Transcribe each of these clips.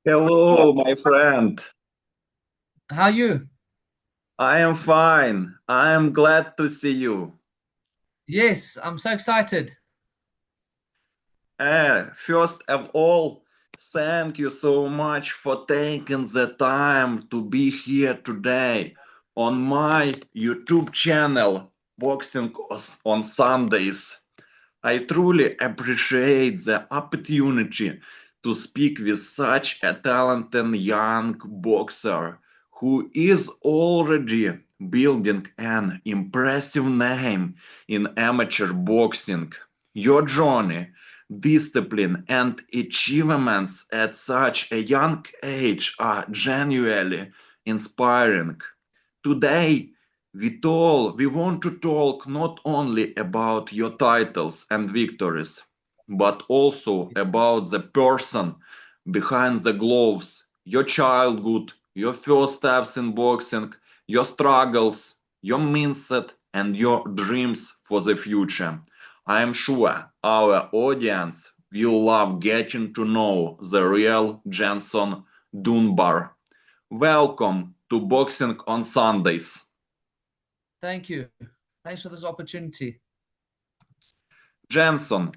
Hello, my friend. How are you? I am fine. I am glad to see you. Yes, I'm so excited. First of all, thank you so much for taking the time to be here today on my YouTube channel, Boxing on Sundays. I truly appreciate the opportunity to speak with such a talented young boxer who is already building an impressive name in amateur boxing. Your journey, discipline, and achievements at such a young age are genuinely inspiring. Today, we want to talk not only about your titles and victories, but also about the person behind the gloves, your childhood, your first steps in boxing, your struggles, your mindset, and your dreams for the future. I am sure our audience will love getting to know the real Jenson Dunbar. Welcome to Boxing on Sundays. Thank you. Thanks for this opportunity. Jenson,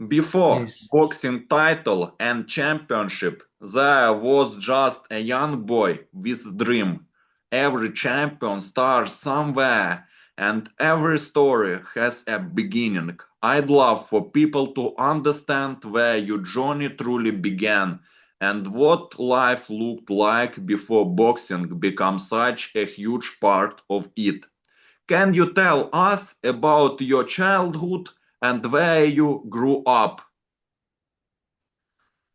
before Yes. boxing title and championship, there was just a young boy with dream. Every champion starts somewhere and every story has a beginning. I'd love for people to understand where your journey truly began and what life looked like before boxing became such a huge part of it. Can you tell us about your childhood and where you grew up?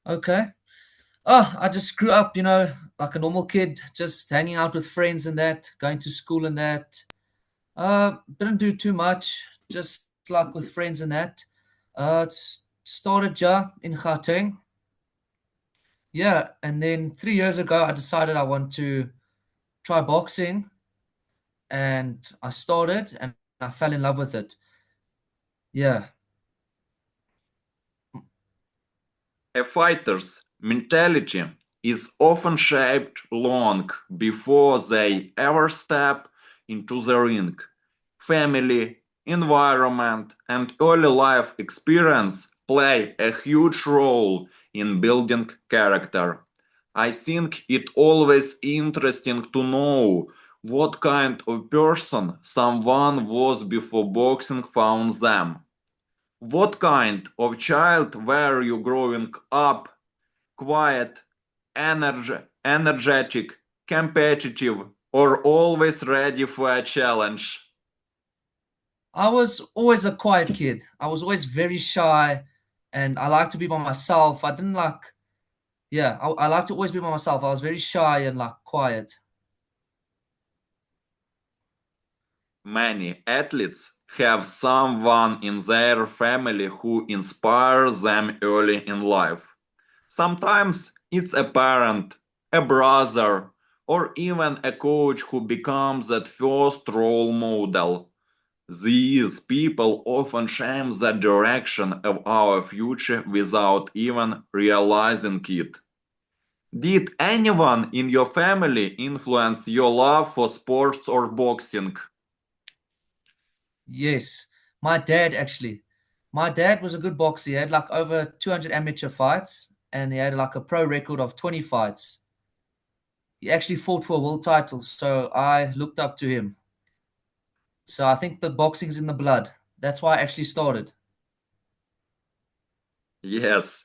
Okay. Oh, I just grew up, like a normal kid, just hanging out with friends and that, going to school and that. Didn't do too much, just like with friends and that. Started ja in Gauteng. Yeah, and then 3 years ago, I decided I want to try boxing, and I started, and I fell in love with it. Yeah. A fighter's mentality is often shaped long before they ever step into the ring. Family, environment, and early life experience play a huge role in building character. I think it always interesting to know what kind of person someone was before boxing found them. What kind of child were you growing up? Quiet, energetic, competitive, or always ready for a challenge? I was always a quiet kid. I was always very shy and I like to be by myself. I didn't like, yeah, I like to always be by myself. I was very shy and like quiet. Many athletes have someone in their family who inspires them early in life. Sometimes it's a parent, a brother, or even a coach who becomes that first role model. These people often shape the direction of our future without even realizing it. Did anyone in your family influence your love for sports or boxing? Yes, my dad actually. My dad was a good boxer. He had like over 200 amateur fights and he had like a pro record of 20 fights. He actually fought for a world title, so I looked up to him. So I think the boxing's in the blood. That's why I actually started. Yes,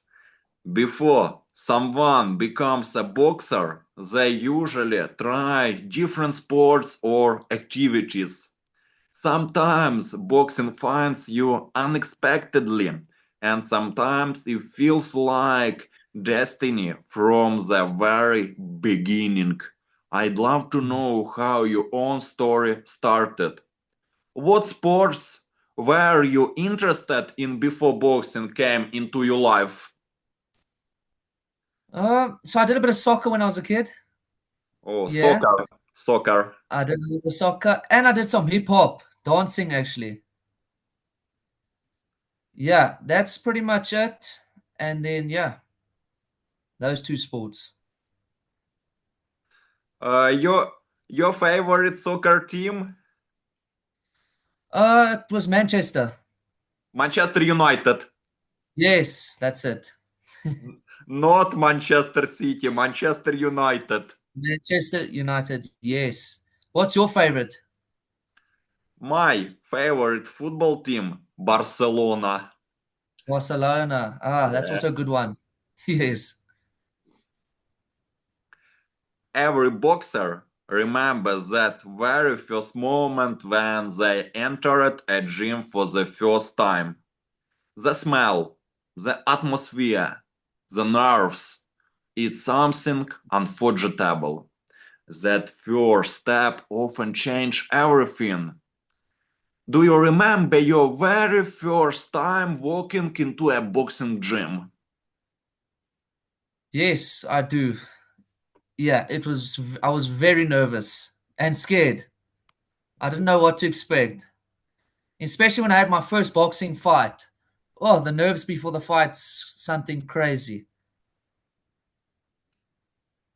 before someone becomes a boxer, they usually try different sports or activities. Sometimes boxing finds you unexpectedly, and sometimes it feels like destiny from the very beginning. I'd love to know how your own story started. What sports were you interested in before boxing came into your life? So I did a bit of soccer when I was a kid. Oh, Yeah. soccer. Soccer. I did a little soccer and I did some hip hop dancing actually. Yeah, that's pretty much it. And then yeah, those two sports. Your favorite soccer team? It was Manchester. Manchester United. Yes, that's it. Not Manchester City, Manchester United. Manchester United. Yes. What's your favorite? My favorite football team, Barcelona. Barcelona. Ah, that's Yeah. also a good one. Yes. Every boxer remembers that very first moment when they entered a gym for the first time. The smell, the atmosphere, the nerves. It's something unforgettable. That first step often changes everything. Do you remember your very first time walking into a boxing gym? Yes, I do. Yeah, it was I was very nervous and scared. I didn't know what to expect, especially when I had my first boxing fight. Oh, the nerves before the fight's something crazy.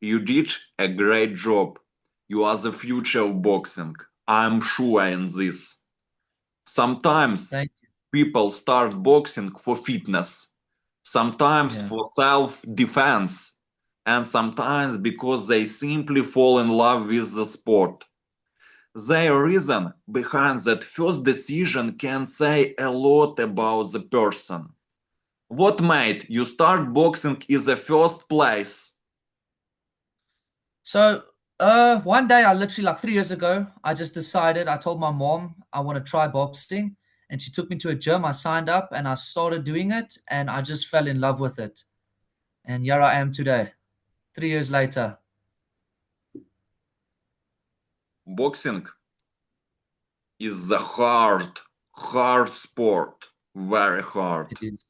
You did a great job. You are the future of boxing. I'm sure in this. Sometimes Thank you. people start boxing for fitness, sometimes Yeah. for self defense, and sometimes because they simply fall in love with the sport. Their reason behind that first decision can say a lot about the person. What made you start boxing in the first place? So, one day I literally like 3 years ago, I just decided, I told my mom I want to try boxing, and she took me to a gym. I signed up and I started doing it, and I just fell in love with it. And here I am today, 3 years later. Boxing is the hard sport, very hard. It is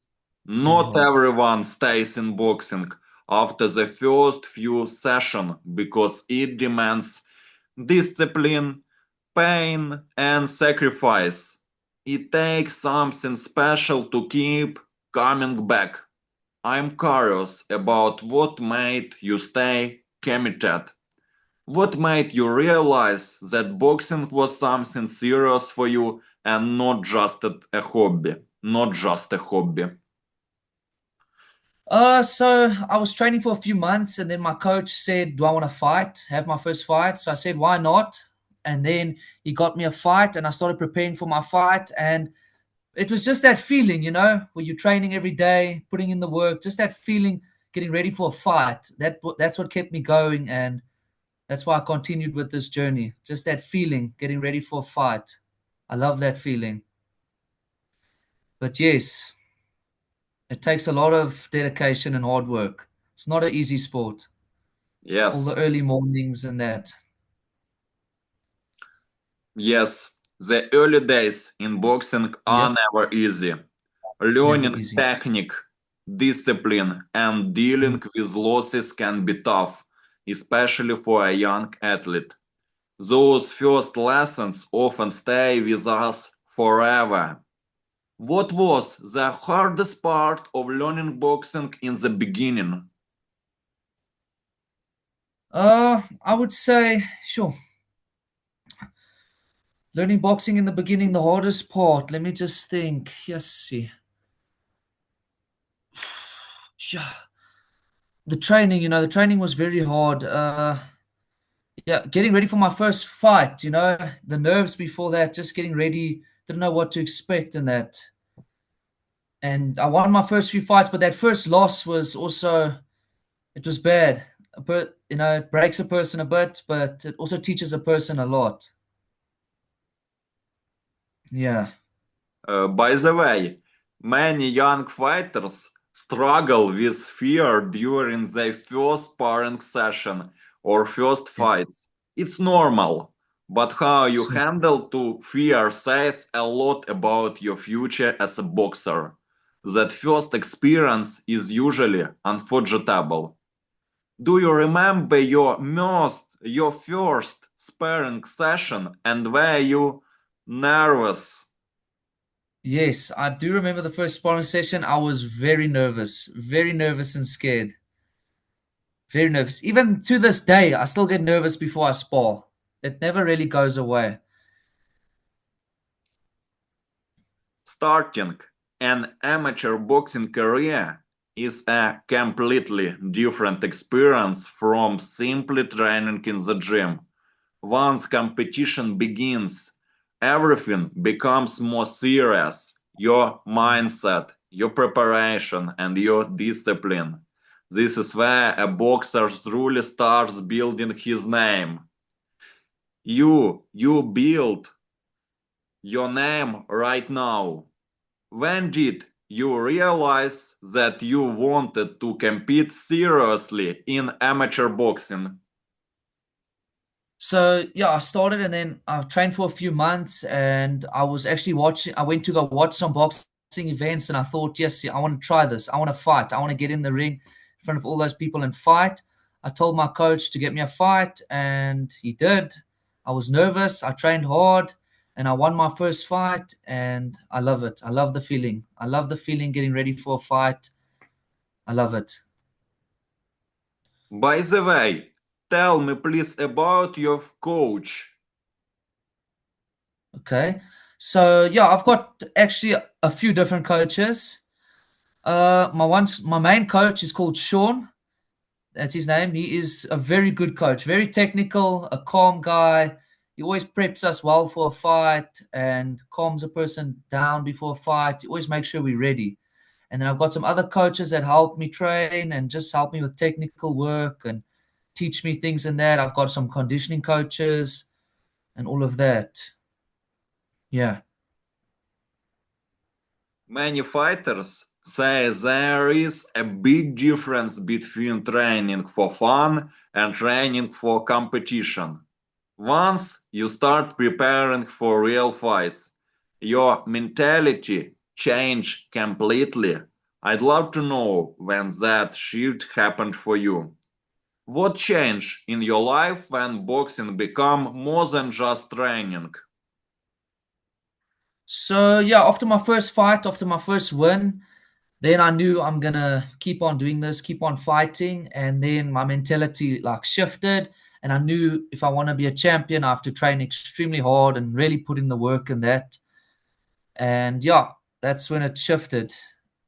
very Not hard. everyone stays in boxing after the first few sessions because it demands discipline, pain, and sacrifice. It takes something special to keep coming back. I'm curious about what made you stay committed. What made you realize that boxing was something serious for you and not just a hobby? Not just a hobby. So I was training for a few months, and then my coach said, "Do I want to fight? Have my first fight?" So I said, "Why not?" And then he got me a fight, and I started preparing for my fight. And it was just that feeling, where you're training every day, putting in the work, just that feeling, getting ready for a fight. That's what kept me going, and that's why I continued with this journey. Just that feeling, getting ready for a fight. I love that feeling. But yes, it takes a lot of dedication and hard work. It's not an easy sport. All Yes, the early mornings and that. yes. The early days in boxing are Yep, never easy. never Learning easy. technique, discipline, and Mm. dealing with losses can be tough, especially for a young athlete. Those first lessons often stay with us forever. What was the hardest part of learning boxing in the beginning? I would say, sure. Learning boxing in the beginning, the hardest part. Let me just think. Yes, see. Yeah. The training was very hard. Yeah, getting ready for my first fight, the nerves before that, just getting ready, didn't know what to expect in that. And I won my first few fights, but that first loss was also, it was bad. But, it breaks a person a bit, but it also teaches a person a lot. Yeah. By the way, many young fighters struggle with fear during their first sparring session or first Yeah. fights. It's normal, but how you So, handle to fear says a lot about your future as a boxer. That first experience is usually unforgettable. Do you remember your first sparring session and were you nervous? yes, I do remember the first sparring session. I was very nervous and scared. very nervous. Even to this day, I still get nervous before I spar. It never really goes away. Starting an amateur boxing career is a completely different experience from simply training in the gym. Once competition begins, everything becomes more serious. Your mindset, your preparation, and your discipline. This is where a boxer truly starts building his name. You build your name right now. When did you realize that you wanted to compete seriously in amateur boxing? So yeah, I started and then I trained for a few months and I was actually watching. I went to go watch some boxing events and I thought, yes, I want to try this. I want to fight. I want to get in the ring in front of all those people and fight. I told my coach to get me a fight and he did. I was nervous. I trained hard and I won my first fight and I love it. I love the feeling. I love the feeling getting ready for a fight. I love it. By the way, tell me please about your coach. Okay. So yeah, I've got actually a few different coaches. My main coach is called Sean. That's his name. He is a very good coach, very technical, a calm guy. He always preps us well for a fight and calms a person down before a fight. He always makes sure we're ready. And then I've got some other coaches that help me train and just help me with technical work and teach me things in that. I've got some conditioning coaches and all of that. Yeah. Many fighters say there is a big difference between training for fun and training for competition. Once you start preparing for real fights, your mentality change completely. I'd love to know when that shift happened for you. What changed in your life when boxing became more than just training? So yeah, after my first fight, after my first win, then I knew I'm gonna keep on doing this, keep on fighting, and then my mentality like shifted, and I knew if I want to be a champion, I have to train extremely hard and really put in the work in that. And yeah, that's when it shifted.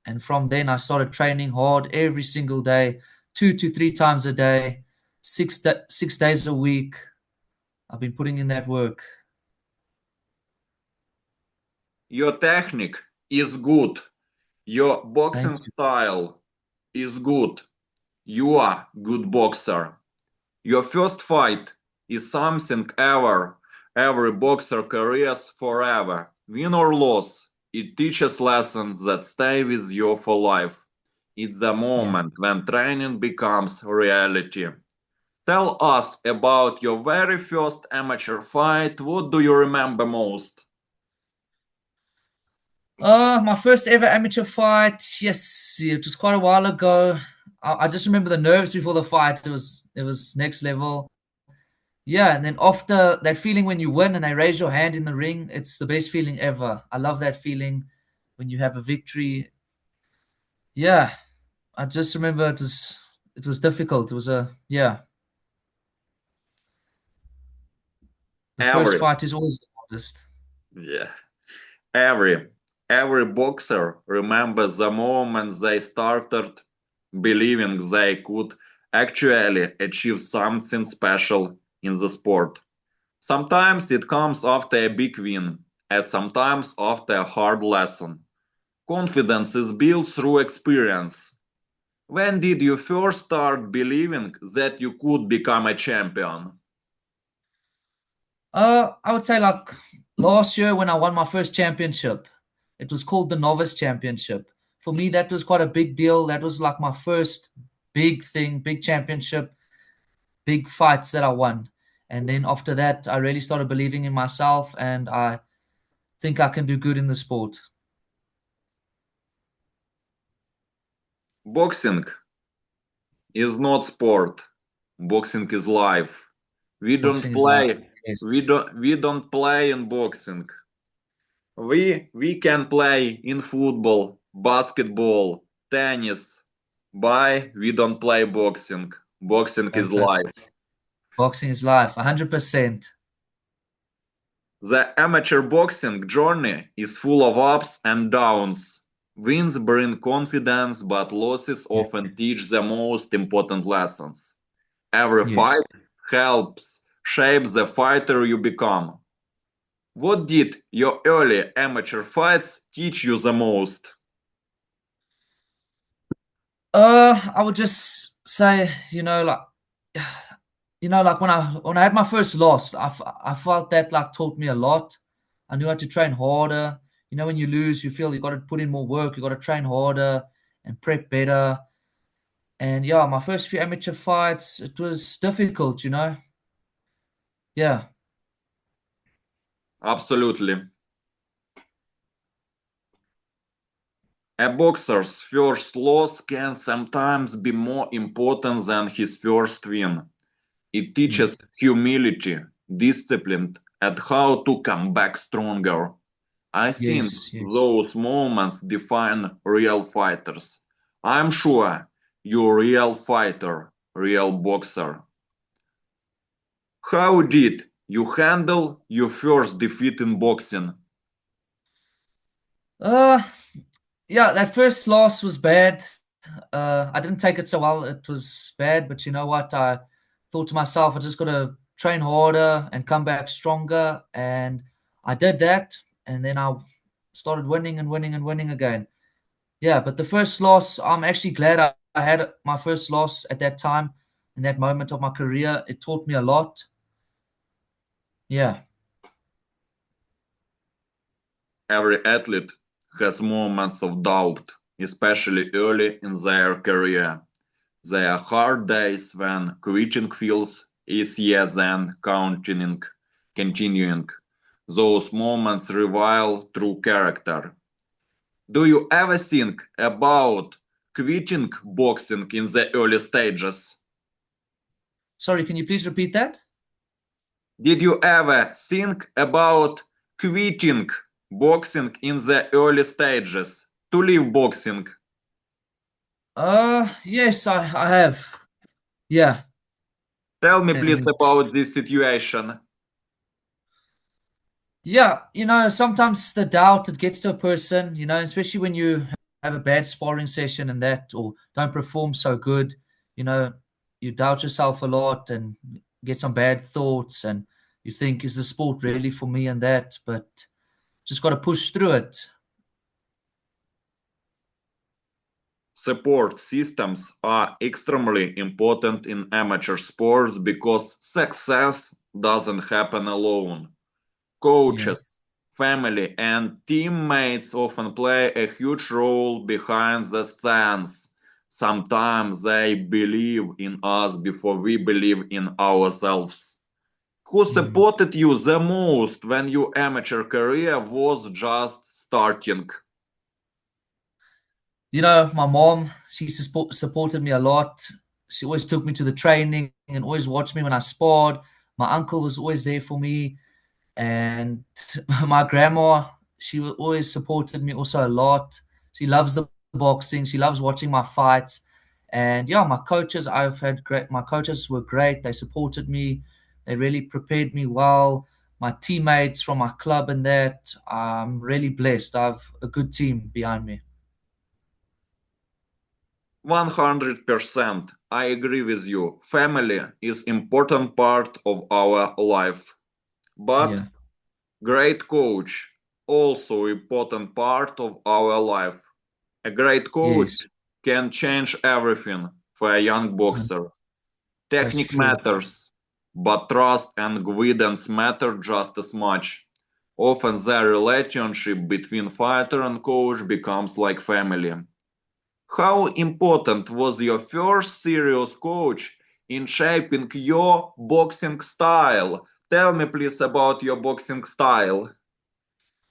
And from then I started training hard every single day, 2 to 3 times a day, 6 days a week. I've been putting in that work. Your technique is good. Your Thank boxing you. style is good. You are good boxer. Your first fight is something every boxer carries forever. Win or loss, it teaches lessons that stay with you for life. It's the Yeah. moment when training becomes reality. Tell us about your very first amateur fight. What do you remember most? My first ever amateur fight. Yes, it was quite a while ago. I just remember the nerves before the fight. It was next level. Yeah, and then after that feeling when you win and they raise your hand in the ring, it's the best feeling ever. I love that feeling when you have a victory. Yeah, I just remember it was difficult. It was a yeah. The first Every, fight is always the hardest. yeah, every, every boxer remembers the moment they started believing they could actually achieve something special in the sport. Sometimes it comes after a big win, and sometimes after a hard lesson. Confidence is built through experience. When did you first start believing that you could become a champion? I would say like last year when I won my first championship. It was called the Novice Championship. For me, that was quite a big deal. That was like my first big thing, big championship, big fights that I won. And then after that, I really started believing in myself and I think I can do good in the sport. Boxing is not sport. Boxing is life. We don't Boxing is life. play. Yes. We don't play in boxing. We can play in football, basketball, tennis, but we don't play boxing. Boxing is Okay. life. Boxing is life, 100%. The amateur boxing journey is full of ups and downs. Wins bring confidence, but losses Yeah. often teach the most important lessons. Every Yes. fight helps shape the fighter you become. What did your early amateur fights teach you the most? I would just say, like, like when I had my first loss, I felt that like taught me a lot. I knew how to train harder. When you lose, you feel you got to put in more work. You got to train harder and prep better. And yeah, my first few amateur fights, it was difficult. Yeah. Absolutely. A boxer's first loss can sometimes be more important than his first win. It Yeah. teaches humility, discipline, and how to come back stronger. I think Yes. Yes. those moments define real fighters. I'm sure you're a real fighter, real boxer. How did you handle your first defeat in boxing? Uh, yeah, that first loss was bad. I didn't take it so well. It was bad, but you know what? I thought to myself, I just got to train harder and come back stronger. And I did that. And then I started winning and winning and winning again. Yeah, but the first loss, I'm actually glad I had my first loss at that time, in that moment of my career. It taught me a lot. Yeah. Every athlete has moments of doubt, especially early in their career. There are hard days when quitting feels easier than continuing. Those moments reveal true character. Do you ever think about quitting boxing in the early stages? Sorry, can you please repeat that? Did you ever think about quitting boxing in the early stages to leave boxing? Yes, I have. Yeah. Tell me please And about this situation. yeah, sometimes the doubt it gets to a person, especially when you have a bad sparring session and that, or don't perform so good, you know, you doubt yourself a lot and get some bad thoughts, and you think, is the sport really for me and that? But just got to push through it. Support systems are extremely important in amateur sports because success doesn't happen alone. Yeah. Coaches, family, and teammates often play a huge role behind the scenes. Sometimes they believe in us before we believe in ourselves. Who Mhm. supported you the most when your amateur career was just starting? My mom, she supported me a lot. She always took me to the training and always watched me when I sparred. My uncle was always there for me. And my grandma, she always supported me also a lot. She loves the boxing. She loves watching my fights. And yeah, my coaches were great. They supported me. They really prepared me well. My teammates from my club and that, I'm really blessed. I have a good team behind me. 100%. I agree with you. Family is important part of our life. But Yeah. great coach also important part of our life. A great coach Yes. can change everything for a young boxer. That's Technique true. matters, but trust and guidance matter just as much. Often the relationship between fighter and coach becomes like family. How important was your first serious coach in shaping your boxing style? Tell me please about your boxing style.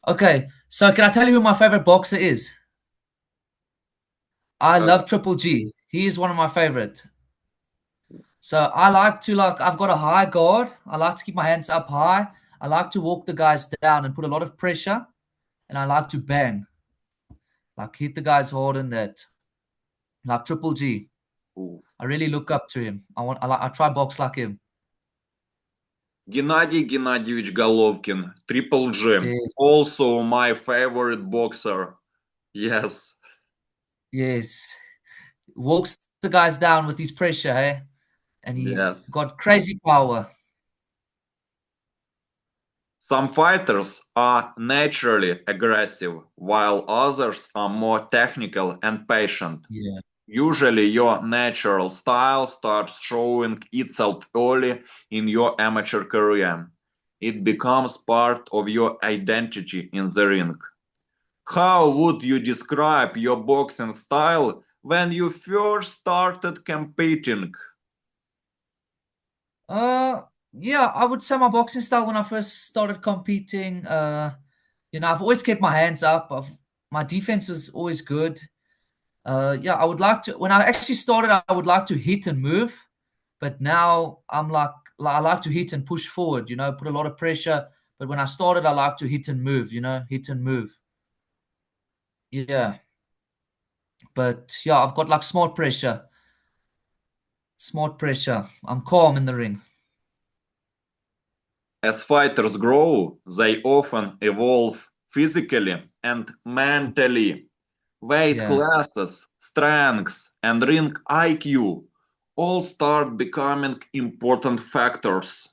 Okay, so can I tell you who my favorite boxer is? I Uh, love Triple G. He is one of my favorite. So I like to I've got a high guard. I like to keep my hands up high. I like to walk the guys down and put a lot of pressure. And I like to bang, like hit the guys hard in that, like Triple G. Ooh. I really look up to him. I try box like him. Gennady Golovkin, Triple G, Yes, also my favorite boxer. Yes, yes. Walks the guys down with his pressure, eh? And he's yes. got crazy power. Some fighters are naturally aggressive, while others are more technical and patient. Yeah. Usually, your natural style starts showing itself early in your amateur career. It becomes part of your identity in the ring. How would you describe your boxing style when you first started competing? Uh, yeah, I would say my boxing style when I first started competing, I've always kept my hands up. My defense was always good. Yeah, I would like to, when I actually started, I would like to hit and move, but now I like to hit and push forward, put a lot of pressure. But when I started, I like to hit and move, hit and move. Yeah. But yeah, I've got like smart pressure. Smart pressure. I'm calm in the ring. As fighters grow, they often evolve physically and mentally. Weight Yeah. classes, strengths, and ring IQ all start becoming important factors.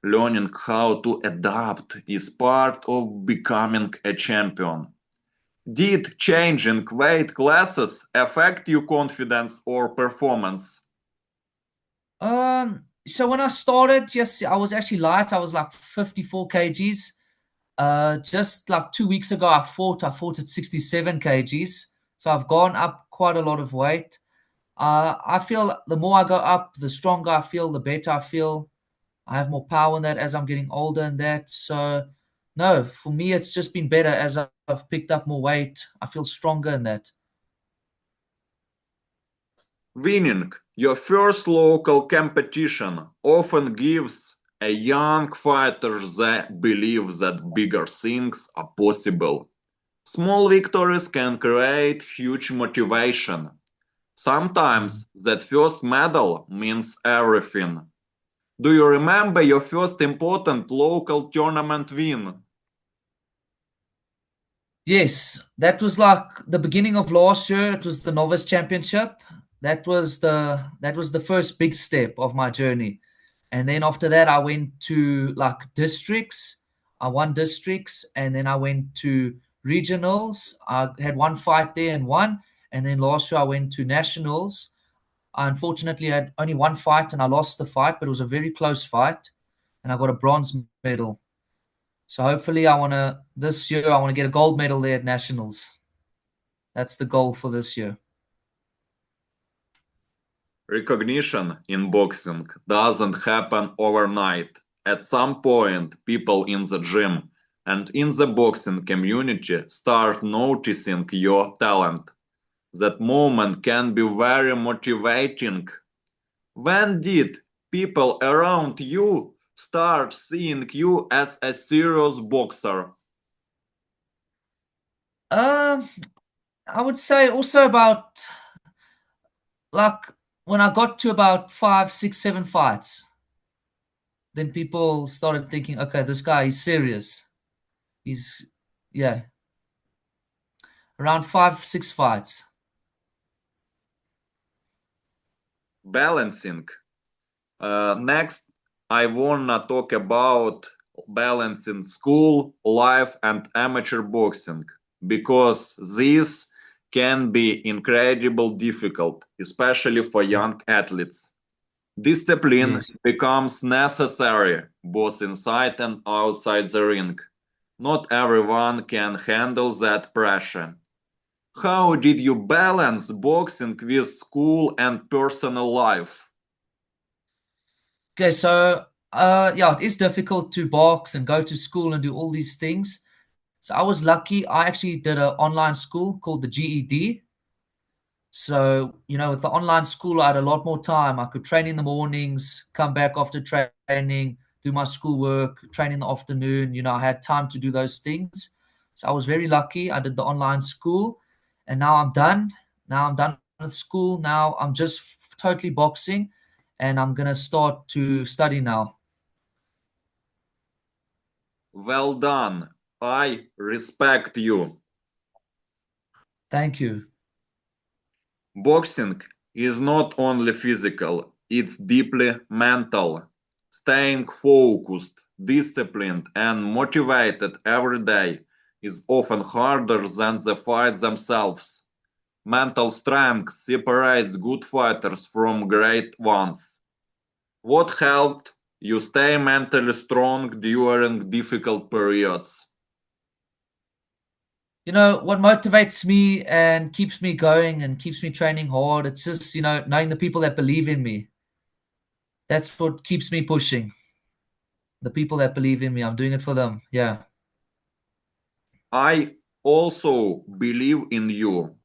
Learning how to adapt is part of becoming a champion. Did changing weight classes affect your confidence or performance? So when I started, yes, I was actually light. I was like 54 kgs. Just like 2 weeks ago, I fought at 67 kgs. So I've gone up quite a lot of weight. I feel the more I go up, the stronger I feel, the better I feel. I have more power in that as I'm getting older and that. So no, for me, it's just been better as I've picked up more weight. I feel stronger in that. Winning your first local competition often gives a young fighter the belief that bigger things are possible. Small victories can create huge motivation. Sometimes that first medal means everything. Do you remember your first important local tournament win? Yes, that was like the beginning of last year. It was the novice championship. That was the first big step of my journey. And then after that I went to like districts. I won districts and then I went to regionals. I had one fight there and won. And then last year I went to nationals. I unfortunately had only one fight and I lost the fight, but it was a very close fight and I got a bronze medal. So hopefully this year I want to get a gold medal there at nationals. That's the goal for this year. Recognition in boxing doesn't happen overnight. At some point, people in the gym and in the boxing community start noticing your talent. That moment can be very motivating. When did people around you start seeing you as a serious boxer? Um, I would say also about like when I got to about 5, 6, 7 fights, then people started thinking, okay, this guy is serious. He's yeah, around 5, 6 fights. Balancing. Next, I wanna talk about balancing school life and amateur boxing because this can be incredibly difficult, especially for young athletes. Discipline Yes. becomes necessary both inside and outside the ring. Not everyone can handle that pressure. How did you balance boxing with school and personal life? Okay, so yeah, it is difficult to box and go to school and do all these things. So I was lucky. I actually did an online school called the GED. So, with the online school, I had a lot more time. I could train in the mornings, come back after training, do my schoolwork, train in the afternoon. I had time to do those things. So I was very lucky. I did the online school and now I'm done. Now I'm done with school. Now I'm just totally boxing, and I'm gonna start to study now. Well done. I respect you. Thank you. Boxing is not only physical, it's deeply mental. Staying focused, disciplined, and motivated every day is often harder than the fights themselves. Mental strength separates good fighters from great ones. What helped you stay mentally strong during difficult periods? You know, what motivates me and keeps me going and keeps me training hard, it's just, knowing the people that believe in me. That's what keeps me pushing. The people that believe in me, I'm doing it for them. Yeah. I also believe in you.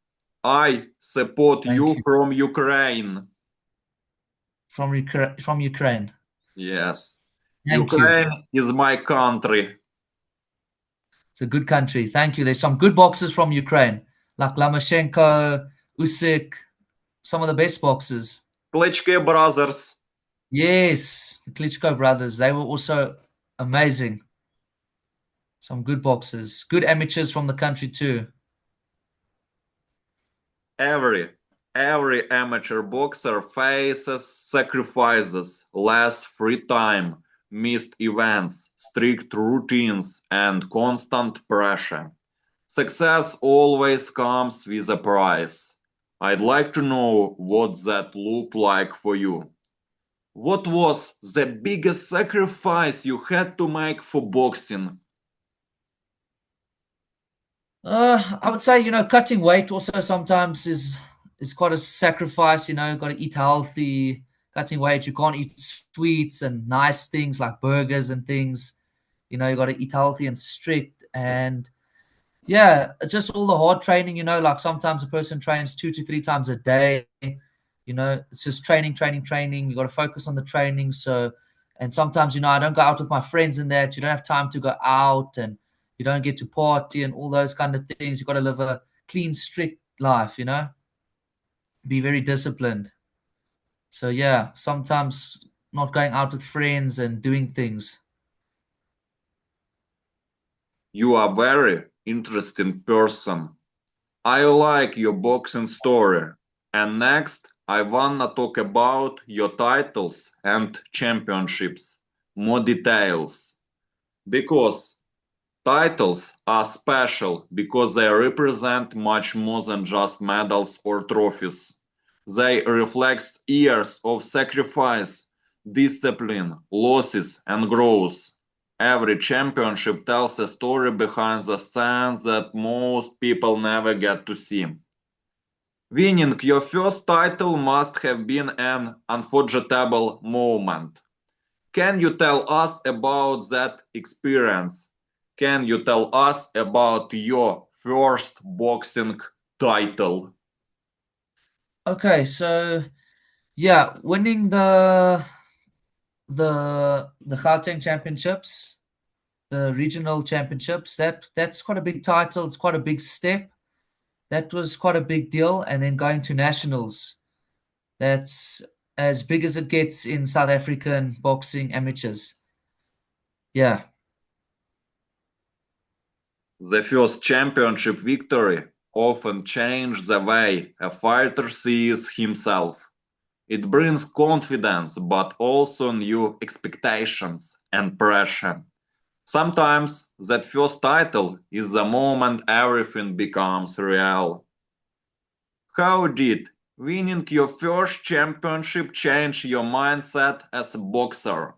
I support Thank you you. from Ukraine. From Ukraine. Yes. Thank you. Ukraine is my country. It's a good country. Thank you. There's some good boxers from Ukraine, like Lamachenko, Usyk, some of the best boxers. Klitschko brothers. Yes, the Klitschko brothers. They were also amazing. Some good boxers. Good amateurs from the country too. Every every amateur boxer faces sacrifices, less free time, missed events, strict routines, and constant pressure. Success always comes with a price. I'd like to know what that looked like for you. What was the biggest sacrifice you had to make for boxing? I would say, cutting weight also sometimes is quite a sacrifice. Got to eat healthy. Cutting weight, you can't eat sweets and nice things like burgers and things. You got to eat healthy and strict. And yeah, it's just all the hard training. Like sometimes a person trains 2 to 3 times a day. It's just training, training, training. You got to focus on the training. So, and sometimes, I don't go out with my friends in that. You don't have time to go out and you don't get to party and all those kind of things. You got to live a clean, strict life, be very disciplined. So, yeah, sometimes not going out with friends and doing things. You are very interesting person. I like your boxing story. And next, I wanna talk about your titles and championships. More details. Because titles are special because they represent much more than just medals or trophies. They reflect years of sacrifice, discipline, losses, and growth. Every championship tells a story behind the scenes that most people never get to see. Winning your first title must have been an unforgettable moment. Can you tell us about that experience? Can you tell us about your first boxing title? Okay, so yeah, winning the Gauteng championships, the regional championships, that's quite a big title. It's quite a big step. That was quite a big deal. And then going to nationals, that's as big as it gets in South African boxing amateurs. Yeah. The first championship victory often changes the way a fighter sees himself. It brings confidence but also new expectations and pressure. Sometimes that first title is the moment everything becomes real. How did winning your first championship change your mindset as a boxer?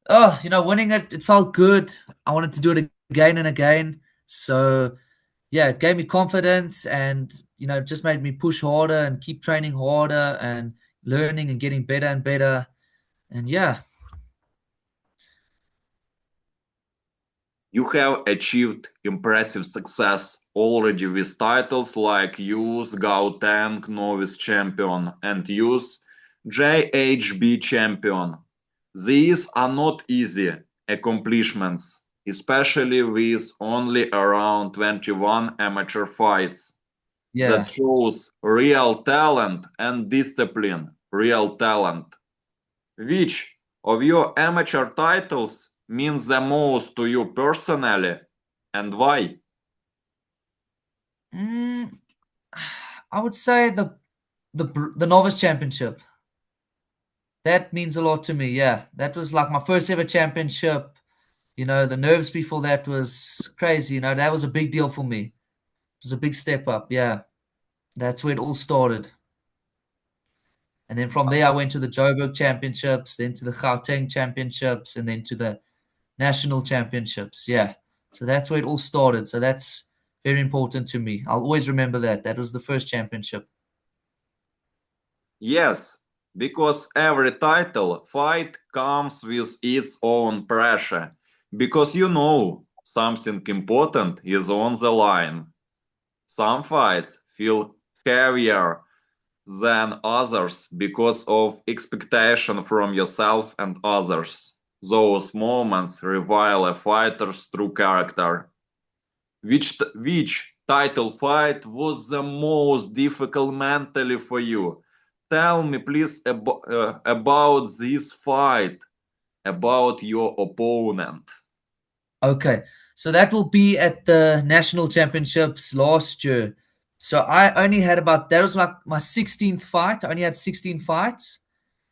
Oh, winning it felt good. I wanted to do it again and again. So yeah, it gave me confidence and it just made me push harder and keep training harder and learning and getting better and better. And yeah. You have achieved impressive success already with titles like Youth Gauteng Novice Champion and Youth JHB Champion. These are not easy accomplishments, especially with only around 21 amateur fights. Yeah. that shows real talent and discipline, real talent. Which of your amateur titles means the most to you personally and why? Mm, I would say the novice championship. That means a lot to me. Yeah, that was like my first ever championship. You know, the nerves before that was crazy. You know, that was a big deal for me. It was a big step up. Yeah, that's where it all started. And then from there, I went to the Joburg Championships, then to the Gauteng Championships, and then to the National Championships. Yeah, so that's where it all started. So that's very important to me. I'll always remember that. That was the first championship. Yes, because every title fight comes with its own pressure. Because you know something important is on the line. Some fights feel heavier than others because of expectation from yourself and others. Those moments reveal a fighter's true character. Which title fight was the most difficult mentally for you? Tell me please about this fight, about your opponent. Okay, so that will be at the National Championships last year. So I only had about, that was like my 16th fight. I only had 16 fights.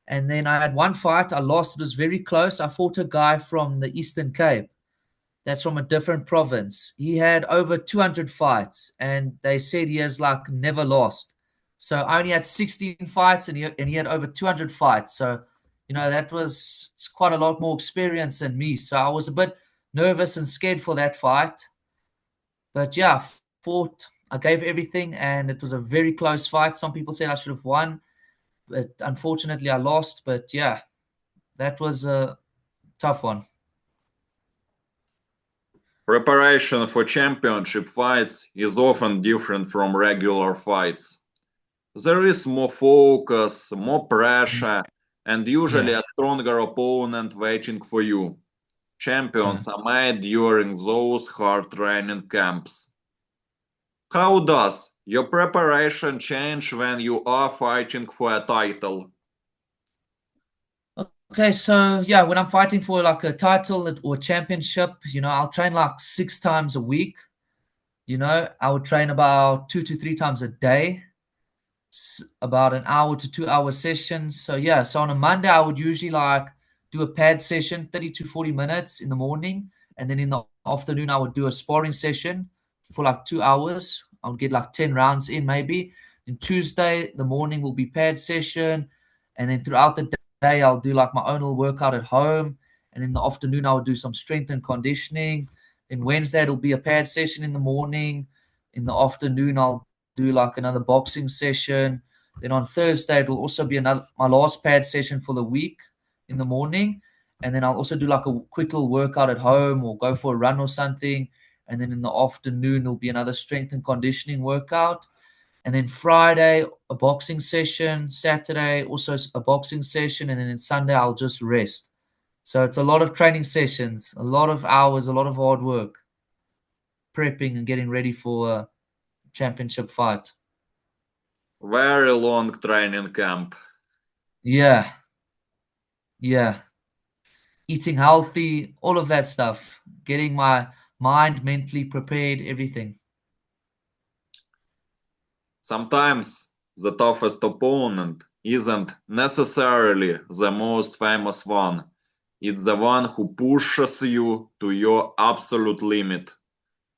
And then I had one fight I lost. It was very close. I fought a guy from the Eastern Cape. That's from a different province. He had over 200 fights, and they said he has like never lost. So I only had 16 fights, and he had over 200 fights. So, you know, it's quite a lot more experience than me. So I was a bit nervous and scared for that fight. But yeah, I fought. I gave everything, and it was a very close fight. Some people said I should have won, but unfortunately I lost. But yeah, that was a tough one. Preparation for championship fights is often different from regular fights. There is more focus, more pressure, and usually Yeah. a stronger opponent waiting for you. Yeah. Champions are made during those hard training camps. How does your preparation change when you are fighting for a title? Okay, so yeah, when I'm fighting for like a title or a championship, you know, I'll train like 6 times a week. You know, I would train about 2 to 3 times a day, about an hour to 2 hour sessions. So yeah, so on a Monday, I would usually like do a pad session, 30 to 40 minutes in the morning. And then in the afternoon, I would do a sparring session for like 2 hours. I would get like 10 rounds in maybe. Then Tuesday, the morning will be pad session. And then throughout the day, I'll do like my own little workout at home. And in the afternoon, I would do some strength and conditioning. Then Wednesday, it'll be a pad session in the morning. In the afternoon, I'll do like another boxing session. Then on Thursday, it will also be another my last pad session for the week in the morning. And then I'll also do like a quick little workout at home or go for a run or something. And then in the afternoon, there'll be another strength and conditioning workout. And then Friday, a boxing session. Saturday, also a boxing session. And then in Sunday, I'll just rest. So it's a lot of training sessions, a lot of hours, a lot of hard work, prepping and getting ready for a championship fight. Very long training camp. Yeah, yeah. Eating healthy, all of that stuff. Getting my mind mentally prepared, everything. Sometimes the toughest opponent isn't necessarily the most famous one. It's the one who pushes you to your absolute limit.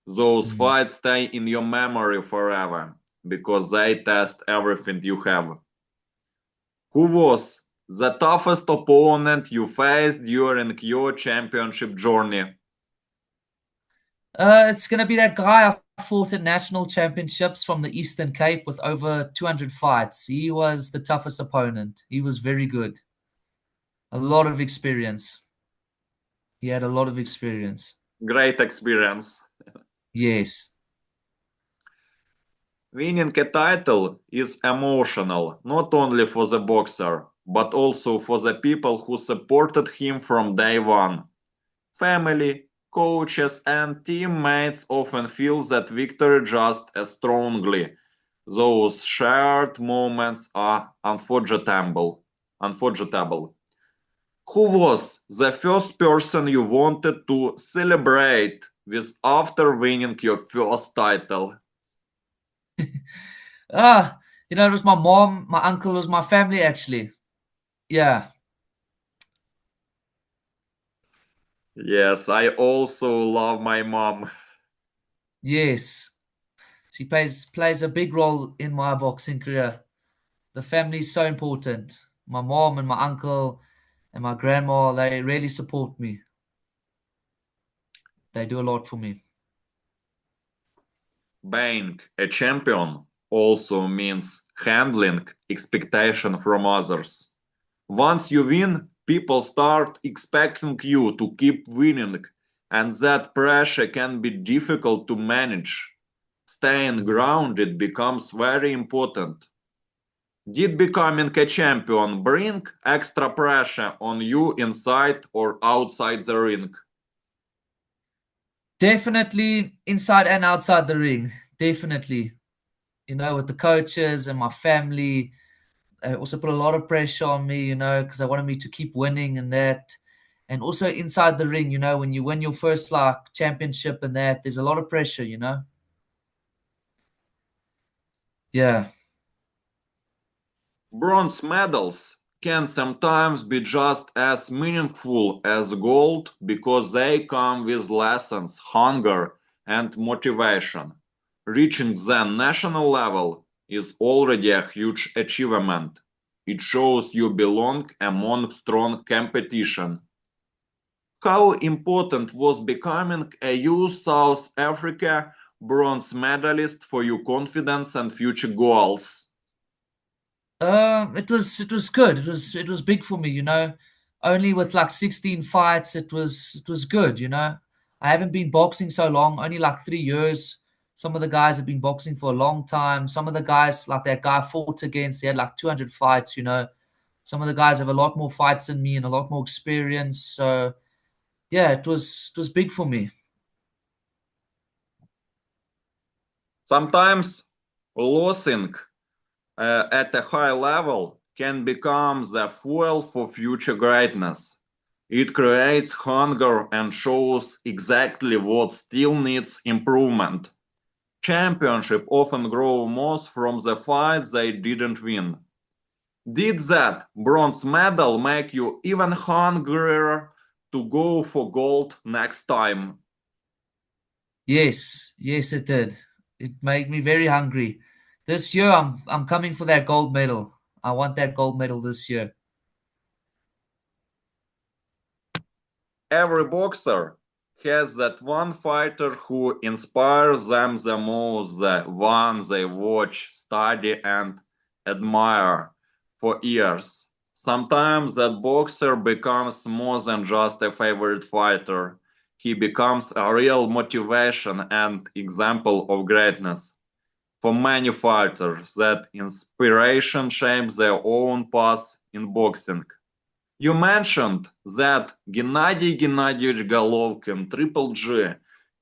Those Mm. fights stay in your memory forever because they test everything you have. Who was the toughest opponent you faced during your championship journey? It's gonna be that guy I fought at national championships from the Eastern Cape with over 200 fights. He was the toughest opponent. He was very good. A lot of experience. He had a lot of experience. Great experience. Yes. Winning a title is emotional, not only for the boxer, but also for the people who supported him from day one. Family, coaches, and teammates often feel that victory just as strongly. Those shared moments are unforgettable. Unforgettable. Who was the first person you wanted to celebrate with after winning your first title? It was my mom, my uncle, it was my family actually. Yeah, Yes, I also love my mom. yes. She plays a big role in my boxing career. The family is so important. My mom and my uncle and my grandma, they really support me. They do a lot for me. Being a champion also means handling expectation from others. Once you win, people start expecting you to keep winning, and that pressure can be difficult to manage. Staying grounded becomes very important. Did becoming a champion bring extra pressure on you inside or outside the ring? Definitely inside and outside the ring. Definitely. With the coaches and my family, they also put a lot of pressure on me, because they wanted me to keep winning and that. And also inside the ring, when you win your first like championship and that, there's a lot of pressure. Yeah. Bronze medals can sometimes be just as meaningful as gold because they come with lessons, hunger, and motivation. Reaching the national level is already a huge achievement. It shows you belong among strong competition. How important was becoming a youth South Africa bronze medalist for your confidence and future goals? It was good. It was big for me. Only with like 16 fights, it was good. I haven't been boxing so long, only like 3 years. Some of the guys have been boxing for a long time. Some of the guys, like that guy I fought against, he had like 200 fights. Some of the guys have a lot more fights than me and a lot more experience. So yeah, it was big for me. Sometimes losing at a high level can become the fuel for future greatness. It creates hunger and shows exactly what still needs improvement. Championship often grow most from the fights they didn't win. Did that bronze medal make you even hungrier to go for gold next time? Yes, yes, it did. It made me very hungry. This year, I'm coming for that gold medal. I want that gold medal this year. Every boxer has that one fighter who inspires them the most, the one they watch, study, and admire for years. Sometimes that boxer becomes more than just a favorite fighter. He becomes a real motivation and example of greatness. For many fighters, that inspiration shapes their own path in boxing. You mentioned that Gennady Golovkin, Triple G,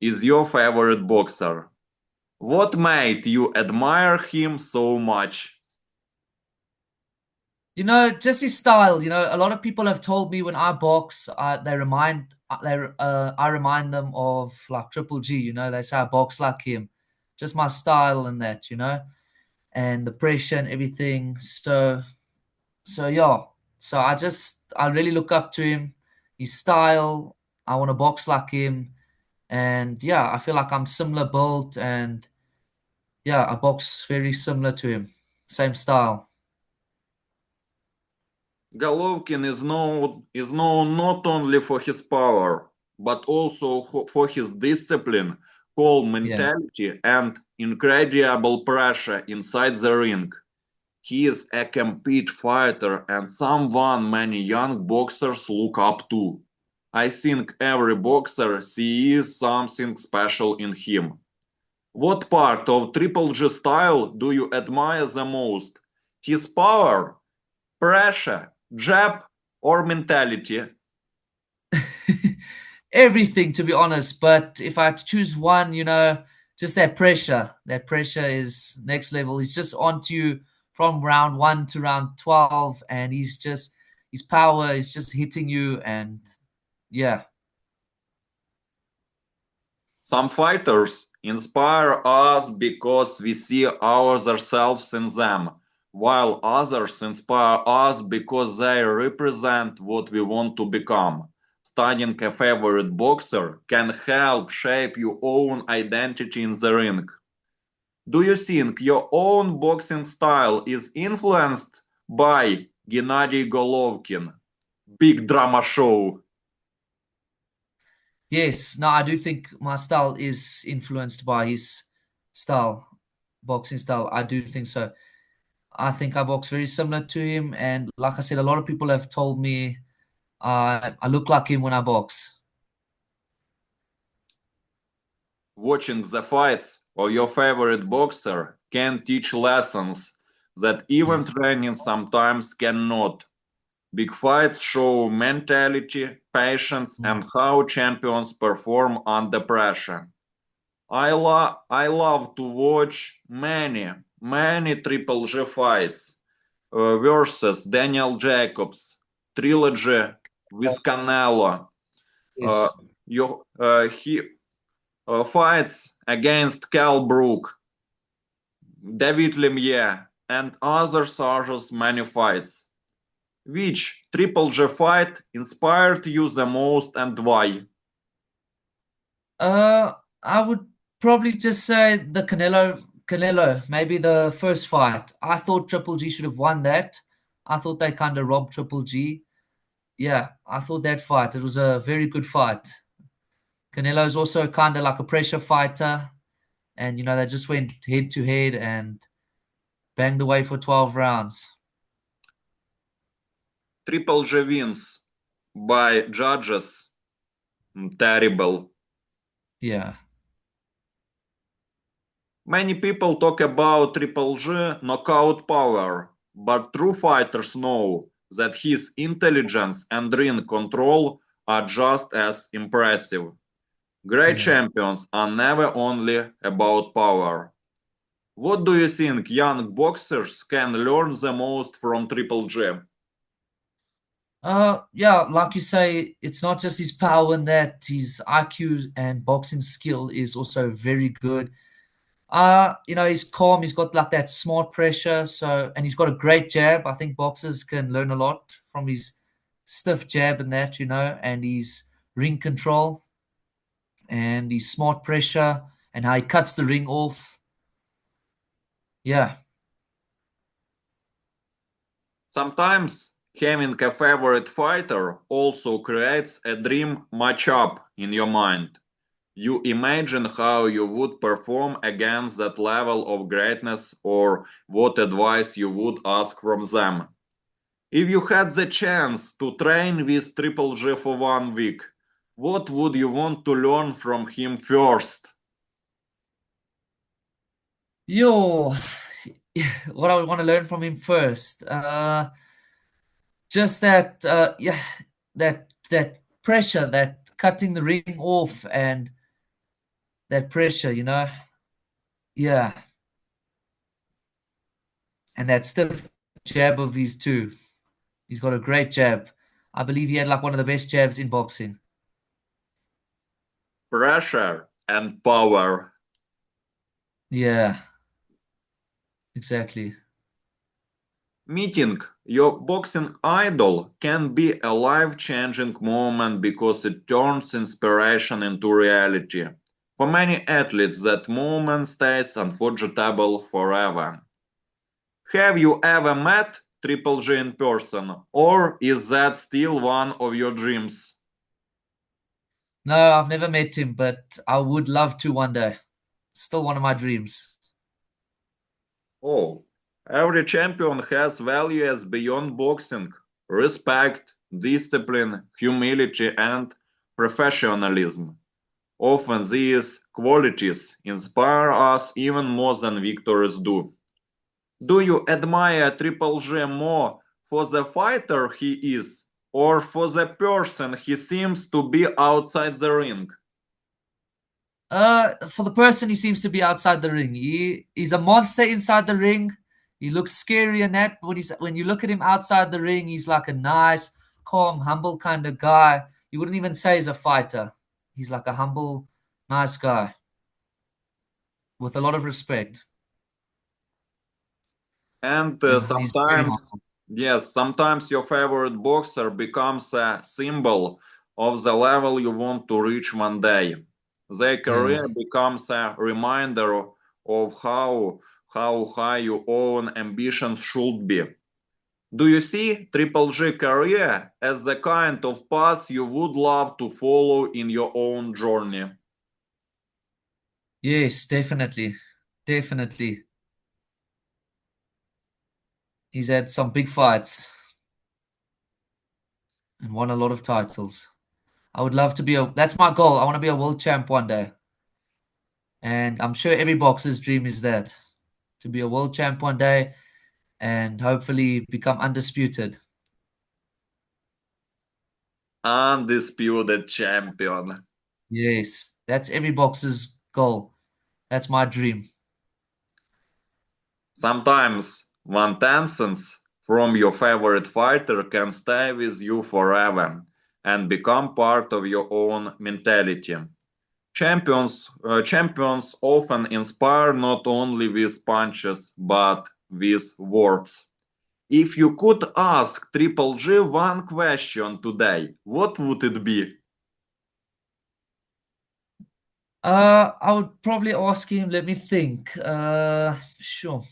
is your favorite boxer. What made you admire him so much? Just his style. A lot of people have told me when I box, I remind them of like Triple G. They say I box like him. Just my style and that. And the pressure and everything. So yeah. So I really look up to him, his style. I want to box like him, and yeah, I feel like I'm similar built, and yeah, I box very similar to him, same style. Golovkin is known not only for his power, but also for his discipline, calm Yeah. mentality, and incredible pressure inside the ring. He is a complete fighter and someone many young boxers look up to. I think every boxer sees something special in him. What part of Triple G style do you admire the most? His power, pressure, jab, or mentality? Everything, to be honest. But if I had to choose one, just that pressure. That pressure is next level. He's just on to you from round 1 to round 12, and his power is just hitting you, and yeah. Some fighters inspire us because we see ourselves in them, while others inspire us because they represent what we want to become. Studying a favorite boxer can help shape your own identity in the ring. Do you think your own boxing style is influenced by Gennady Golovkin? Big drama show. Yes, no, I do think my style is influenced by his style, boxing style. I do think so. I think I box very similar to him, and like I said, a lot of people have told me I look like him when I box. Watching the fights of your favorite boxer can teach lessons that Yeah. even training sometimes cannot. Big fights show mentality, patience, Mm. and how champions perform under pressure. I love to watch many Triple G fights versus Daniel Jacobs, trilogy with Canelo. Uh, Yes. he fights against Cal Brook, David Lemieux, and other such many fights. Which Triple G fight inspired you the most and why? Uh, I would probably just say the Canelo, maybe the first fight. I thought Triple G should have won that. I thought they kind of robbed Triple G. Yeah, I thought that fight. It was a very good fight. Canelo is also kind of like a pressure fighter, and they just went head to head and banged away for 12 rounds. Triple G wins by judges. Terrible. Yeah. Many people talk about Triple G knockout power, but true fighters know that his intelligence and ring control are just as impressive. Great Yeah. champions are never only about power. What do you think young boxers can learn the most from Triple G? Yeah, like you say, it's not just his power and that his IQ and boxing skill is also very good. He's calm, he's got like that smart pressure, and he's got a great jab. I think boxers can learn a lot from his stiff jab and that, and his ring control and his smart pressure and how he cuts the ring off. Yeah. Sometimes having a favorite fighter also creates a dream matchup in your mind. You imagine how you would perform against that level of greatness or what advice you would ask from them. If you had the chance to train with Triple G for 1 week, what would you want to learn from him first? Yo, what I would want to learn from him first. Just that yeah, that pressure, that cutting the ring off and that pressure, yeah, and that stiff jab of his too. He's got a great jab. I believe he had like one of the best jabs in boxing. Pressure and power. Yeah, exactly. Meeting your boxing idol can be a life-changing moment because it turns inspiration into reality. For many athletes, that moment stays unforgettable forever. Have you ever met Triple G in person, or is that still one of your dreams? No, I've never met him, but I would love to one day. Still one of my dreams. Oh, every champion has values beyond boxing: respect, discipline, humility, and professionalism. Often these qualities inspire us even more than victories do. Do you admire Triple G more for the fighter he is or for the person he seems to be outside the ring? For the person, he seems to be outside the ring. He's a monster inside the ring. He looks scary and that, but when you look at him outside the ring, he's like a nice, calm, humble kind of guy. You wouldn't even say he's a fighter. He's like a humble, nice guy with a lot of respect. And And he's very sometimes, humble. yes, sometimes your favorite boxer becomes a symbol of the level you want to reach one day. Their Yeah. career becomes a reminder of how high your own ambitions should be. Do you see Triple G career as the kind of path you would love to follow in your own journey? Yes, definitely. Definitely. He's had some big fights and won a lot of titles. I would love to be that's my goal. I want to be a world champ one day. And I'm sure every boxer's dream is that, to be a world champ one day and hopefully become undisputed. Undisputed champion. Yes, that's every boxer's goal. That's my dream. Sometimes one sentence from your favorite fighter can stay with you forever and become part of your own mentality. Champions often inspire not only with punches but with words. If you could ask Triple G one question today, what would it be? I would probably ask him, let me think. Sure.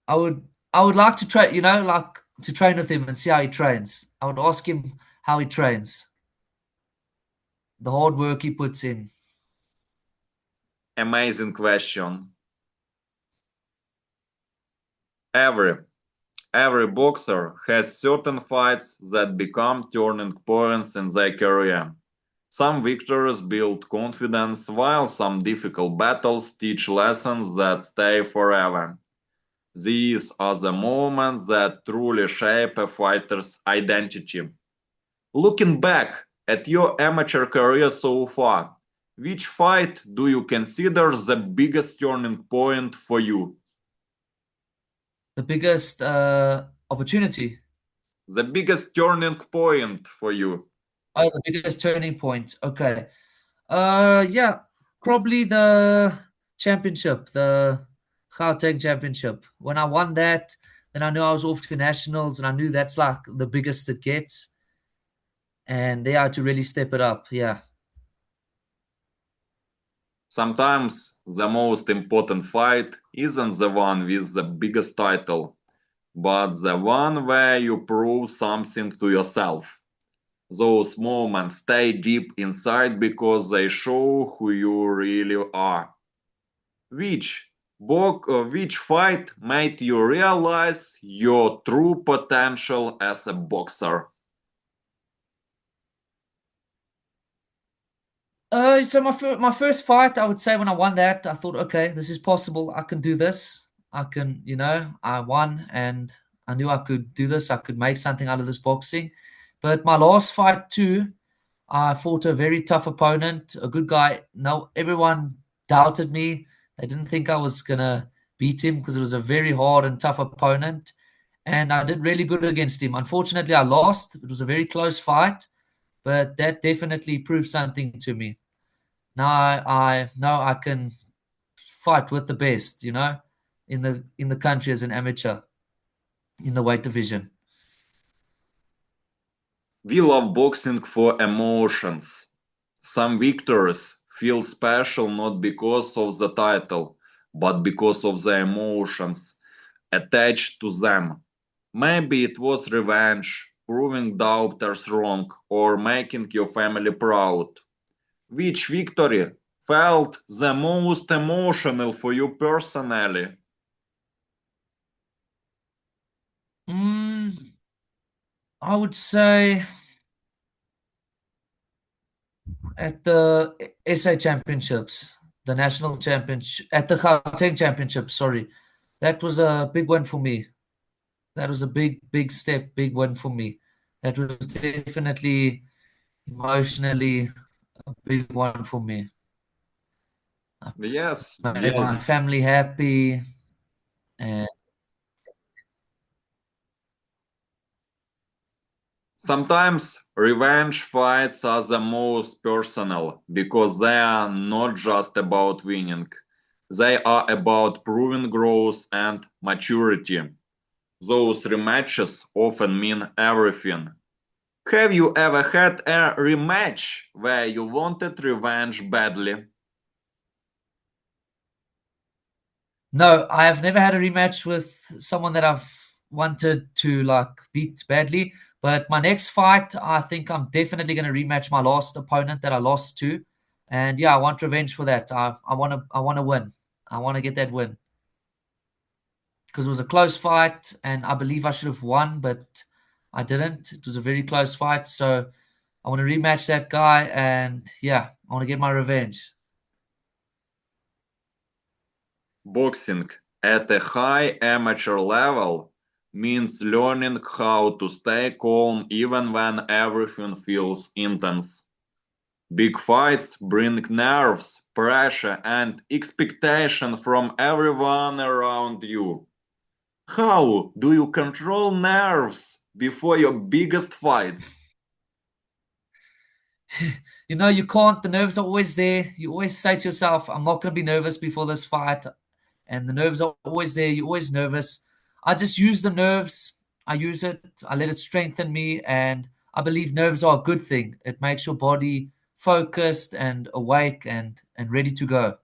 I would I would like to train, like to train with him and see how he trains. I would ask him how he trains, the hard work he puts in. Amazing question. Every Every boxer has certain fights that become turning points in their career. Some victories build confidence, while some difficult battles teach lessons that stay forever. These are the moments that truly shape a fighter's identity. Looking back at your amateur career so far, which fight do you consider the biggest turning point for you? The biggest opportunity. The biggest turning point for you? Oh, the biggest turning point. Okay. Yeah, probably the championship, the Gauteng Championship. When I won that, then I knew I was off to nationals, and I knew that's like the biggest it gets. And they had to really step it up. Yeah. Sometimes the most important fight isn't the one with the biggest title, but the one where you prove something to yourself. Those moments stay deep inside because they show who you really are. Which fight made you realize your true potential as a boxer? So my first fight, I would say when I won that, I thought, okay, this is possible. I can do this. I can, I won, and I knew I could do this. I could make something out of this boxing. But my last fight too, I fought a very tough opponent, a good guy. No, everyone doubted me. They didn't think I was gonna beat him because it was a very hard and tough opponent, and I did really good against him. Unfortunately, I lost. It was a very close fight, but that definitely proved something to me. Now I know I can fight with the best, in the country as an amateur in the weight division. We love boxing for emotions. Some victories feel special not because of the title, but because of the emotions attached to them. Maybe it was revenge, proving doubters wrong, or making your family proud. Which victory felt the most emotional for you personally? Mm, I would say at the SA Championships, the national championship, at the Gauteng Championship, sorry. That was a big win for me. That was a big, big step, big win for me. That was definitely emotionally a big one for me. Yes, Made yes. my family happy, and Sometimes revenge fights are the most personal because they are not just about winning. They are about proving growth and maturity. Those rematches often mean everything. Have you ever had a rematch where you wanted revenge badly? no, I have never had a rematch with someone that I've wanted to like beat badly. But my next fight, I think I'm definitely going to rematch my last opponent that I lost to, and yeah, I want revenge for that. I want to win. I want to get that win because it was a close fight, and I believe I should have won, but I didn't. It was a very close fight, so I want to rematch that guy, and yeah, I want to get my revenge. Boxing at a high amateur level means learning how to stay calm even when everything feels intense. Big fights bring nerves, pressure, and expectation from everyone around you. How do you control nerves before your biggest fights? You know, you can't. The nerves are always there. You always say to yourself, I'm not going to be nervous before this fight. And the nerves are always there. You're always nervous. I just use the nerves. I use it. I let it strengthen me. And I believe nerves are a good thing. It makes your body focused and awake and ready to go.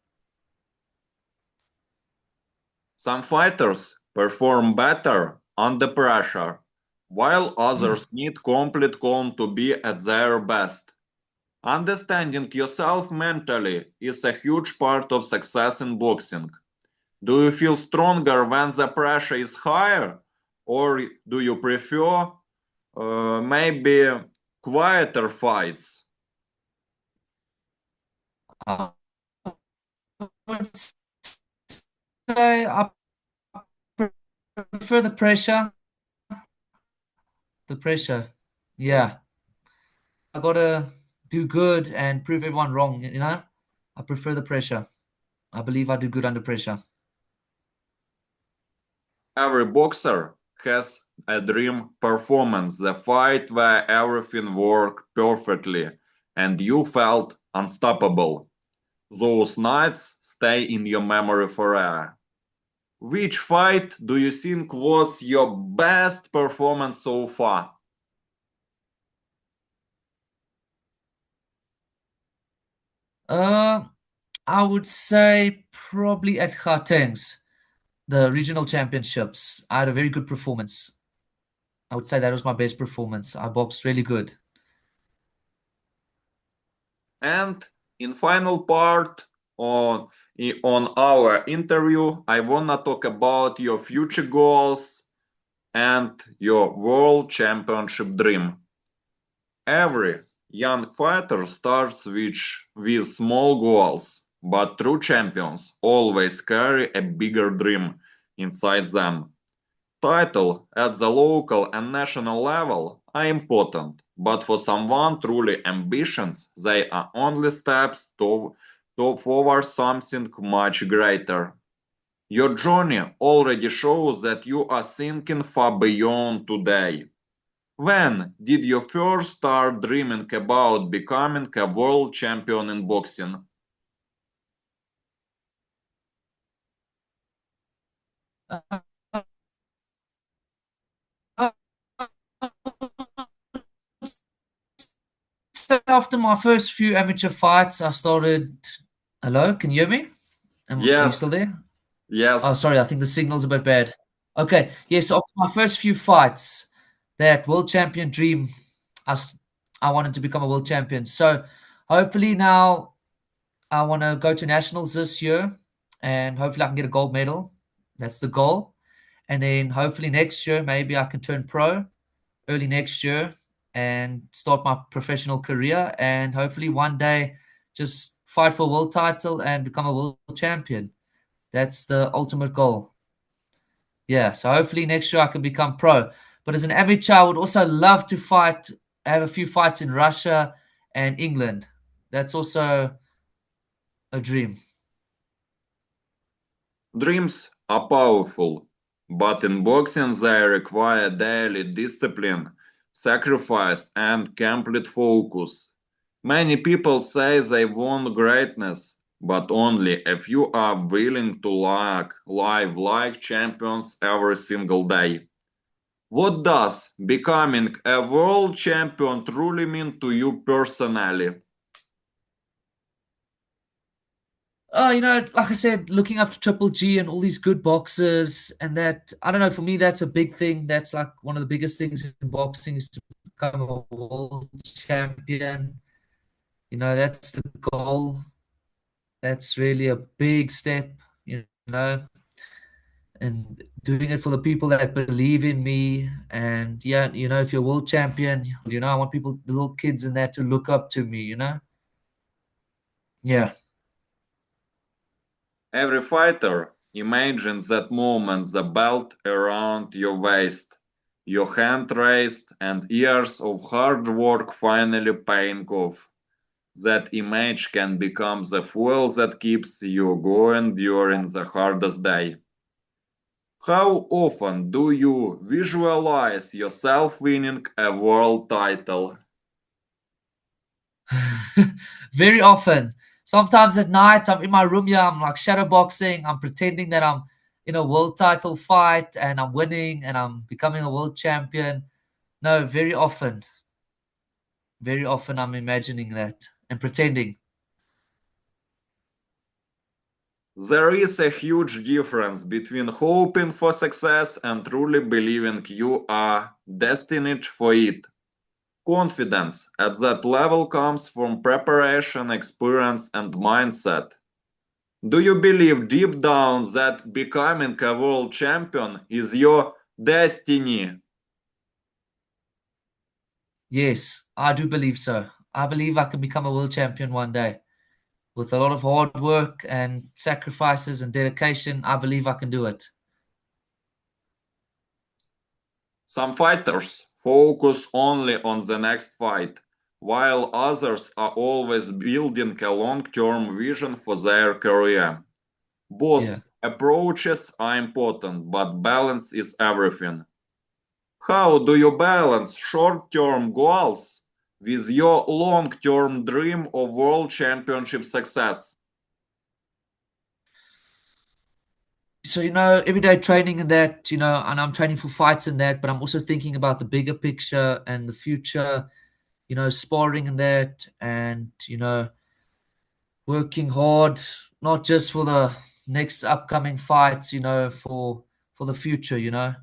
Some fighters perform better under pressure, while others need complete calm to be at their best. Understanding yourself mentally is a huge part of success in boxing. Do you feel stronger when the pressure is higher, or do you prefer maybe quieter fights? I would say I prefer the pressure. The pressure. Yeah. I gotta do good and prove everyone wrong, you know? I prefer the pressure. I believe I do good under pressure. Every boxer has a dream performance, the fight where everything worked perfectly and you felt unstoppable. Those nights stay in your memory forever. Which fight do you think was your best performance so far? Uh, I would say probably at Gauteng's, the regional championships. I had a very good performance. I would say that was my best performance. I boxed really good. And in final part on our interview, I wanna talk about your future goals and your world championship dream. Every young fighter starts with small goals, but true champions always carry a bigger dream inside them. Title at the local and national level are important, but for someone truly ambitious, they are only steps to forward something much greater. Your journey already shows that you are thinking far beyond today. When did you first start dreaming about becoming a world champion in boxing? Uh, so after my first few amateur fights, I started. Hello, can you hear me? Are you still Yes, there? Oh, yes. sorry, I think the signal's a bit bad. Okay, yes, after my first few fights, that world champion dream, I, s- I wanted to become a world champion. So hopefully now I want to go to nationals this year and hopefully I can get a gold medal. That's the goal. And then hopefully next year, maybe I can turn pro early next year and start my professional career. And hopefully one day just fight for a world title and become a world champion. That's the ultimate goal. Yeah, so hopefully next year I can become pro. But as an amateur, I would also love to fight, have a few fights in Russia and England. That's also a dream. Dreams are powerful, but in boxing they require daily discipline, sacrifice, and complete focus. Many people say they want greatness, but only a few are willing to live like champions every single day. What does becoming a world champion truly mean to you personally? Oh, like I said, looking up to Triple G and all these good boxers, and that, I don't know, for me, that's a big thing. That's like one of the biggest things in boxing is to become a world champion. That's the goal. That's really a big step, know, and doing it for the people that believe in me. And yeah, if you're world champion, I want people, the little kids in there to look up to me. Yeah. Every fighter imagines that moment, the belt around your waist, your hand raised, and years of hard work finally paying off. That image can become the fuel that keeps you going during the hardest day. How often do you visualize yourself winning a world title? Very often. Sometimes at night, I'm in my room here, I'm like shadow boxing. I'm pretending that I'm in a world title fight and I'm winning and I'm becoming a world champion. No, very often. Very often, I'm imagining that and pretending. There is a huge difference between hoping for success and truly believing you are destined for it. Confidence at that level comes from preparation, experience, and mindset. Do you believe deep down that becoming a world champion is your destiny? Yes, I do believe so. I believe I can become a world champion one day. With a lot of hard work and sacrifices and dedication, I believe I can do it. Some fighters focus only on the next fight, while others are always building a long term vision for their career. Yeah. Both approaches are important, but balance is everything. How do you balance short term goals with your long term dream of world championship success? So, everyday training and that, and I'm training for fights and that, but I'm also thinking about the bigger picture and the future, sparring and that, and, working hard, not just for the next upcoming fights, for the future.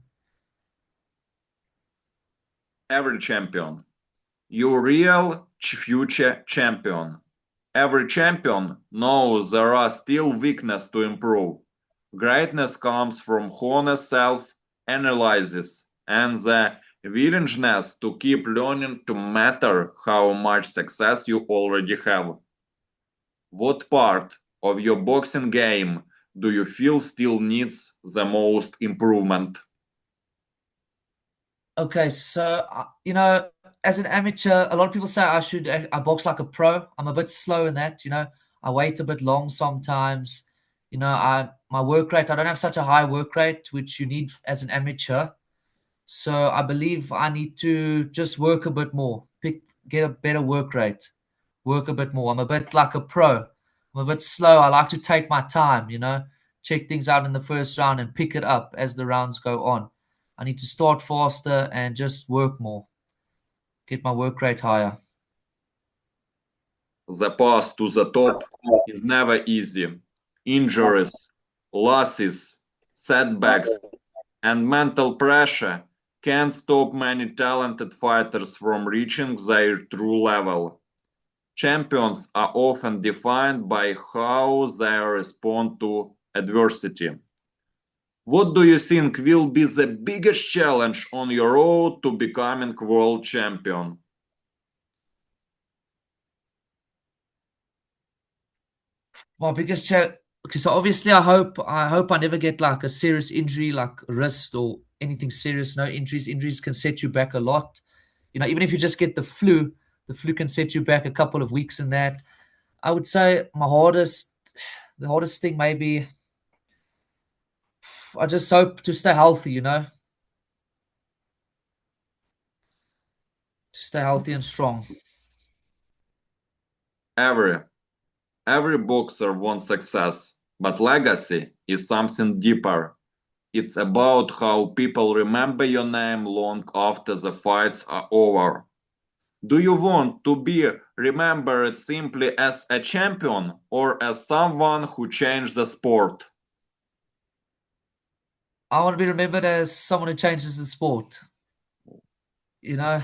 Every champion, your real future champion. Every champion knows there are still weaknesses to improve. Greatness comes from honest self analysis and the willingness to keep learning to matter how much success you already have. What part of your boxing game do you feel still needs the most improvement? Okay, so as an amateur, a lot of people say I box like a pro. I'm a bit slow in that. I wait a bit long sometimes. I my work rate. I don't have such a high work rate, which you need as an amateur. So I believe I need to just work a bit more, get a better work rate, work a bit more. I'm a bit like a pro. I'm a bit slow. I like to take my time. Check things out in the first round and pick it up as the rounds go on. I need to start faster and just work more, get my work rate higher. The path to the top is never easy. Injuries, losses, setbacks, and mental pressure can stop many talented fighters from reaching their true level. Champions are often defined by how they respond to adversity. What do you think will be the biggest challenge on your road to becoming world champion? My biggest. Okay, so obviously I hope I never get like a serious injury like wrist or anything serious, no injuries. Injuries can set you back a lot. You know, even if you just get the flu can set you back a couple of weeks in that. I would say the hardest thing maybe, I just hope to stay healthy, you know, to stay healthy and strong. Every boxer wants success, but legacy is something deeper. It's about how people remember your name long after the fights are over. Do you want to be remembered simply as a champion or as someone who changed the sport? I want to be remembered as someone who changes the sport. You know,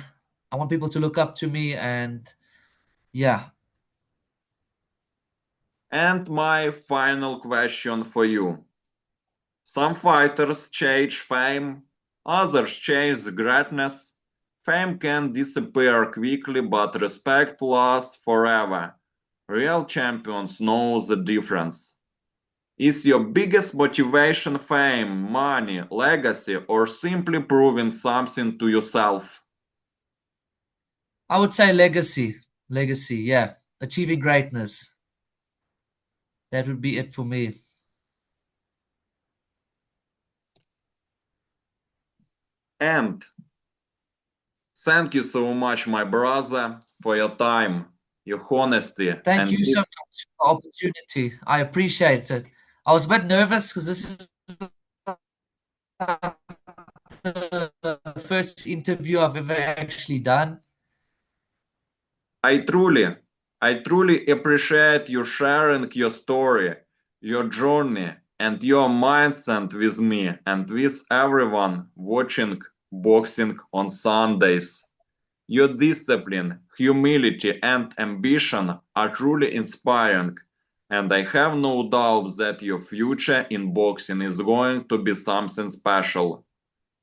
I want people to look up to me, and yeah. And my final question for you. Some fighters chase fame, others chase greatness. Fame can disappear quickly, but respect lasts forever. Real champions know the difference. Is your biggest motivation fame, money, legacy, or simply proving something to yourself? I would say legacy. Legacy, yeah. Achieving greatness. That would be it for me. And thank you so much, my brother, for your time, your honesty, Thank and you so this. much for the opportunity. I appreciate it. I was a bit nervous because this is the first interview I've ever actually done. I truly, I truly appreciate you sharing your story, your journey, and your mindset with me and with everyone watching boxing on Sundays. Your discipline, humility, and ambition are truly inspiring, and I have no doubt that your future in boxing is going to be something special.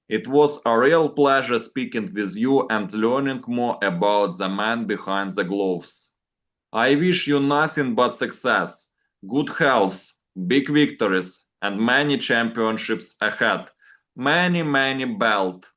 It was a real pleasure speaking with you and learning more about the man behind the gloves. I wish you nothing but success, good health, big victories, and many championships ahead. Many belts.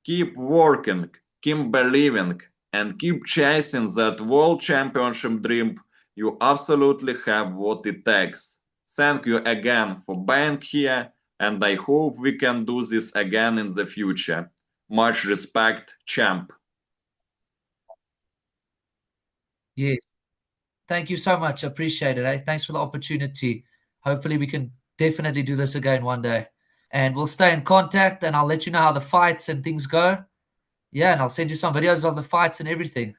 Keep working, keep believing, and keep chasing that world championship dream. You absolutely have what it takes. Thank you again for being here, and I hope we can do this again in the future. Much respect, champ. Yes. Thank you so much. I appreciate it. Thanks for the opportunity. Hopefully, we can definitely do this again one day. And we'll stay in contact, and I'll let you know how the fights and things go. Yeah, and I'll send you some videos of the fights and everything.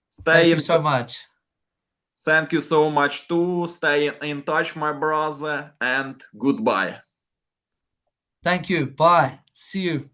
Stay Thank you in. so much. Thank you so much too. Stay in touch, my brother, and goodbye. Thank you. Bye. See you.